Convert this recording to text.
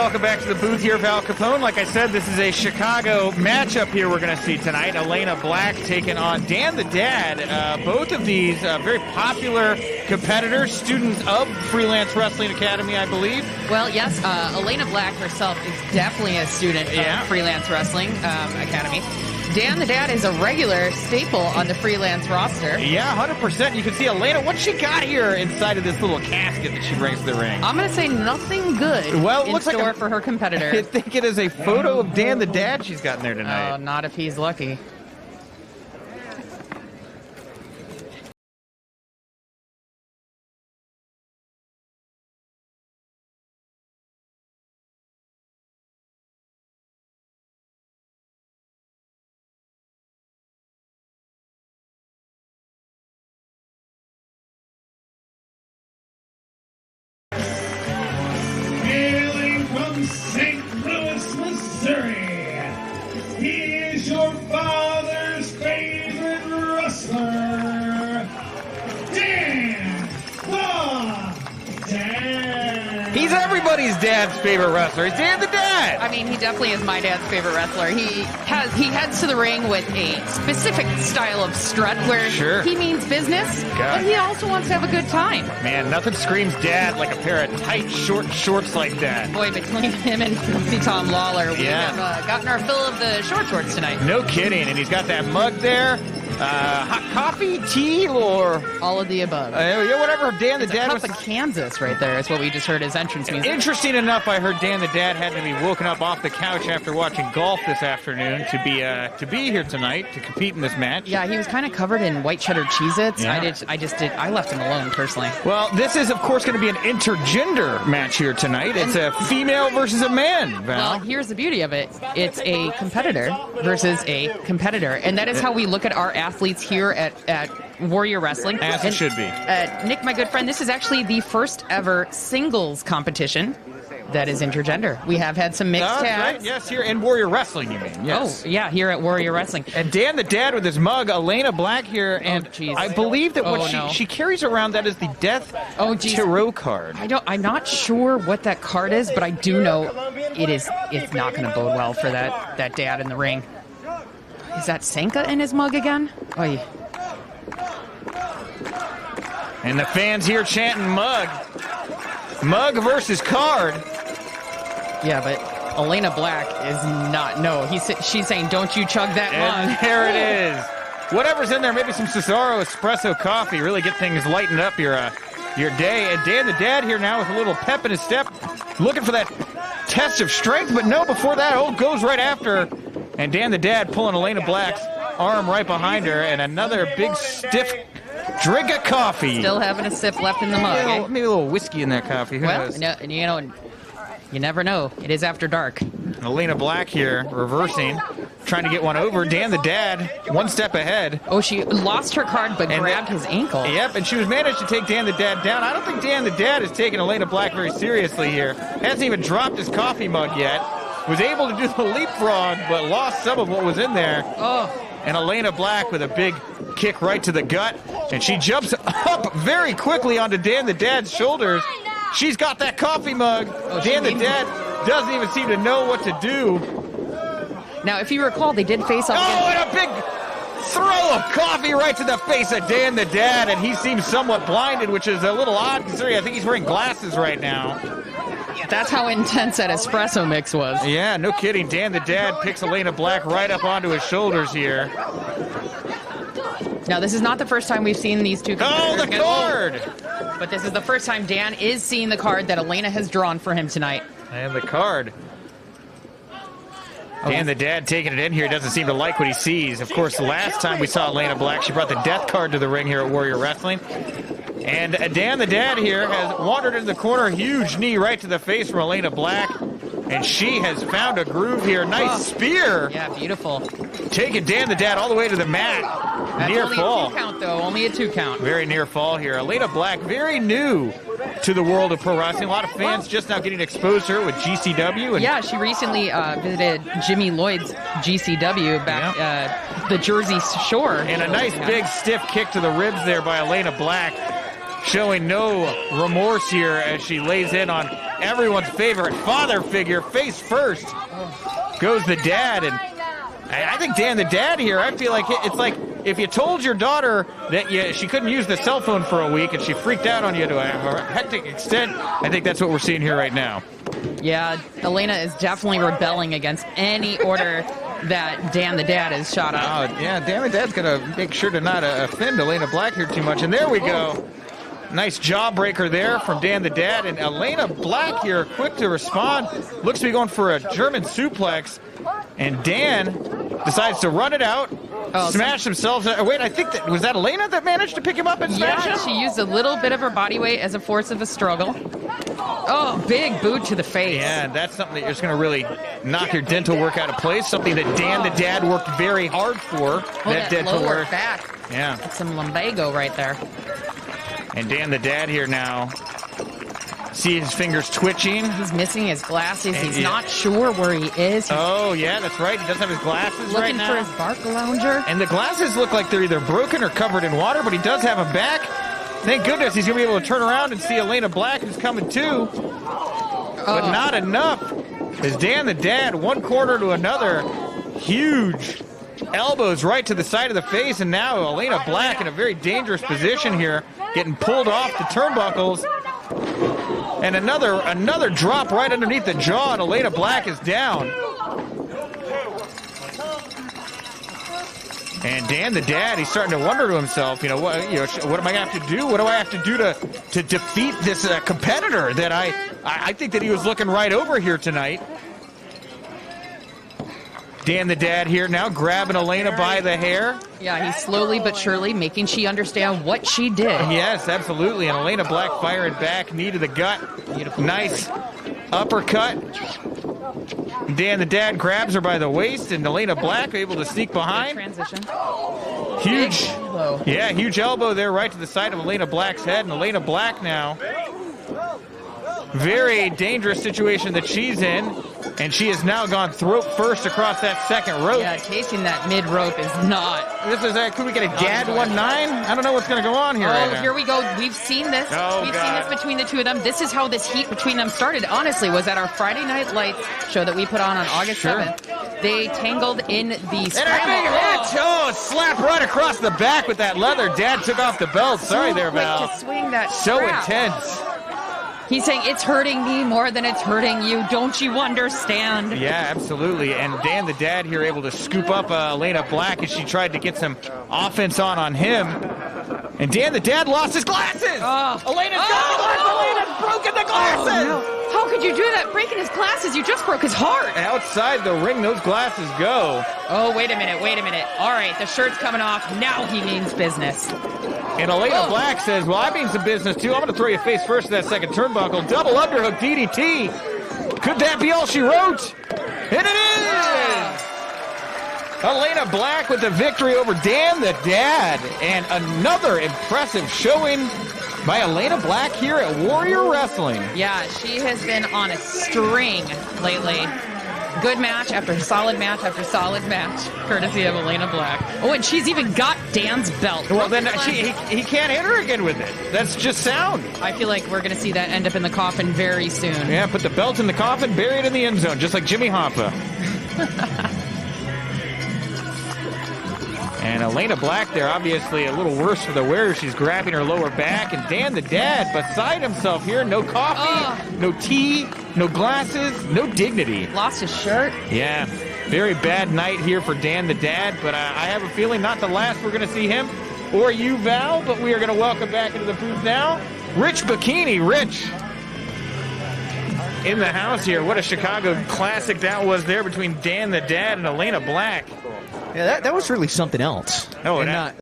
welcome back to the booth here of Al Capone. Like I said, this is a Chicago matchup here we're going to see tonight. Elayna Black taking on Dan the Dad. Both of these very popular competitors, students of Freelance Wrestling Academy, I believe. Well, yes, Elayna Black herself is definitely a student of Freelance Wrestling Academy. Dan the Dad is a regular staple on the freelance roster. Yeah, 100%. You can see Elayna, what she got here inside of this little casket that she brings to the ring. I'm going to say nothing good in store for her competitor. I think it is a photo of Dan the Dad she's got in there tonight. Oh, not if he's lucky. St. Louis, Missouri. He is your father's favorite wrestler, Dan the Dad. He's everybody's dad's favorite wrestler. He's Dan the Dad. I mean, he definitely is my dad's favorite wrestler. He heads to the ring with a specific style of strut where he means business, but he also wants to have a good time. Man, nothing screams dad like a pair of tight, short shorts like that. Boy, between him and Filthy Tom Lawler, we have gotten our fill of the short shorts tonight. No kidding, and he's got that mug there. Hot coffee, tea, or all of the above. Whatever Dan the Dad was. A cup of Kansas right there is what we just heard his entrance music. Interesting enough, I heard Dan the Dad had to be woken up off the couch after watching golf this afternoon to be here tonight to compete in this match. Yeah, he was kind of covered in white cheddar Cheez-Its. Yeah. I left him alone personally. Well, this is of course going to be an intergender match here tonight. It's a female versus a man, Val. Well, here's the beauty of it. It's a competitor versus a competitor, and that is how we look at our athletes here at Warrior Wrestling. As it should be. Nick, my good friend, this is actually the first ever singles competition that is intergender. We have had some mixed tags. Right. Yes, here in Warrior Wrestling, you mean? Yes. Oh, yeah, here at Warrior Wrestling. And Dan the Dad with his mug, Elayna Black here, and I believe that she carries around that is the Death Tarot card. I'm not sure what that card is, but I do know it's not going to bode well for that dad in the ring. Is that Sanka in his mug again? Oy. And the fans here chanting mug. Mug versus card. Yeah, but Elayna Black is not. No, she's saying, don't you chug that mug. There it is. Whatever's in there, maybe some Cesaro espresso coffee. Really get things lightened up your day. And Dan the Dad here now with a little pep in his step. Looking for that test of strength, but no, before that, goes right after. And Dan the Dad pulling Elayna Black's arm right behind her, and another big stiff drink of coffee. Still having a sip left in the mug. Maybe a little whiskey in that coffee. You never know. It is after dark. Elayna Black here, reversing, trying to get one over. Dan the Dad, one step ahead. Oh, she lost her card, but grabbed his ankle. Yep, and she was managed to take Dan the Dad down. I don't think Dan the Dad is taking Elayna Black very seriously here. Hasn't even dropped his coffee mug yet. Was able to do the leapfrog, but lost some of what was in there. Oh. And Elayna Black with a big kick right to the gut. And she jumps up very quickly onto Dan the Dad's shoulders. She's got that coffee mug. Dan the Dad doesn't even seem to know what to do. Now, if you recall, they did face off. Oh, and a big throw of coffee right to the face of Dan the Dad. And he seems somewhat blinded, which is a little odd considering I think he's wearing glasses right now. That's how intense that espresso mix was. Yeah, no kidding. Dan the Dad picks Elayna Black right up onto his shoulders here. Now, this is not the first time we've seen these two competitors. Oh, the card! But this is the first time Dan is seeing the card that Elayna has drawn for him tonight. And the card. Dan the Dad taking it in here doesn't seem to like what he sees. Of course, the last time we saw Elayna Black, she brought the death card to the ring here at Warrior Wrestling. And Dan the Dad here has wandered into the corner. Huge knee right to the face from Elayna Black. And she has found a groove here. Nice spear. Yeah, beautiful. Taking Dan the Dad all the way to the mat. That's near only fall. A 2 count, though. Only a 2 count. Very near fall here. Elayna Black, very new to the world of pro wrestling. A lot of fans just now getting exposed to her with GCW. Yeah, she recently visited Jimmy Lloyd's GCW back the Jersey Shore. And a nice big stiff kick to the ribs there by Elayna Black, showing no remorse here as she lays in on everyone's favorite father figure, face first, goes the dad. And I think Dan the dad here, I feel like it's like if you told your daughter that she couldn't use the cell phone for a week and she freaked out on you to a hectic extent, I think that's what we're seeing here right now. Yeah, Elayna is definitely rebelling against any order that Dan the dad is shot up. Oh, yeah, Dan the dad's going to make sure to not offend Elayna Black here too much. And there we go. Nice jawbreaker there from Dan the dad. And Elayna Black here, quick to respond. Looks to be going for a German suplex. And Dan decides to run it out, smash himself. Wait, I think was that Elayna that managed to pick him up and smash him? Yeah, she used a little bit of her body weight as a force of a struggle. Oh, big boot to the face. Yeah, that's something that is going to really knock your dental work out of place. Something that Dan the dad worked very hard for. That dental lower work back. Yeah. That's some lumbago right there. And Dan the dad here now. See his fingers twitching. He's missing his glasses. He's not sure where he is. Oh, yeah, that's right. He doesn't have his glasses right now. Looking for his bark lounger. And the glasses look like they're either broken or covered in water, but he does have them back. Thank goodness he's going to be able to turn around and see Elayna Black, who's coming too. But not enough. As Dan the dad, one corner to another. Huge elbows right to the side of the face. And now Elayna Black in a very dangerous position here, getting pulled off the turnbuckles. And another drop right underneath the jaw, and Elayna Black is down. And Dan the dad, he's starting to wonder to himself, what am I going to have to do? What do I have to do to defeat this competitor that I think that he was looking right over here tonight. Dan the dad here now grabbing Elayna by the hair. Yeah, he's slowly but surely making she understand what she did. Yes, absolutely. And Elayna Black firing back, knee to the gut. Beautiful. Nice uppercut. Dan the dad grabs her by the waist, and Elayna Black able to sneak behind. Transition. Huge. Yeah, huge elbow there right to the side of Elayna Black's head. And Elayna Black now. Very dangerous situation that she's in. And she has now gone throat first across that second rope. Yeah, tasting that mid rope is not. This is could we get a dad 1-9? I don't know what's going to go on here. Oh, here we go. We've seen this. We've seen this between the two of them. This is how this heat between them started. Honestly, was at our Friday Night Lights show that we put on August 7th. They tangled in the scramble. Oh, slap right across the back with that leather. Dad took off the belt. Sorry there, Val. To swing that so strap. Intense. He's saying, it's hurting me more than it's hurting you. Don't you understand? Yeah, absolutely. And Dan the dad here able to scoop up Elayna Black as she tried to get some offense on him. And Dan the dad lost his glasses. Elayna's got the glasses. Elayna's broken the glasses. No. How could you do that? Breaking his glasses. You just broke his heart. Outside the ring, those glasses go. Oh, wait a minute. All right, the shirt's coming off. Now he means business. And Elayna Black says, well, I mean some business, too. I'm going to throw you face first to that second turnbuckle. Double underhook DDT. Could that be all she wrote? And it is! Elayna Black with the victory over Dan the Dad. And another impressive showing by Elayna Black here at Warrior Wrestling. Yeah, she has been on a string lately. Good match after solid match after solid match, courtesy of Elayna Black. Oh, and she's even got Dan's belt. Well, then he can't hit her again with it. That's just sound. I feel like we're going to see that end up in the coffin very soon. Yeah, put the belt in the coffin, bury it in the end zone, just like Jimmy Hoffa. And Elayna Black there, obviously a little worse for the wearer. She's grabbing her lower back. And Dan the dad, beside himself here. No coffee, no tea, no glasses, no dignity. Lost his shirt. Yeah, very bad night here for Dan the dad. But I have a feeling not the last we're going to see him or you, Val. But we are going to welcome back into the booth now Rich Bikini. Rich in the house here. What a Chicago classic that was there between Dan the dad and Elayna Black. Yeah, that was really something else. Oh, and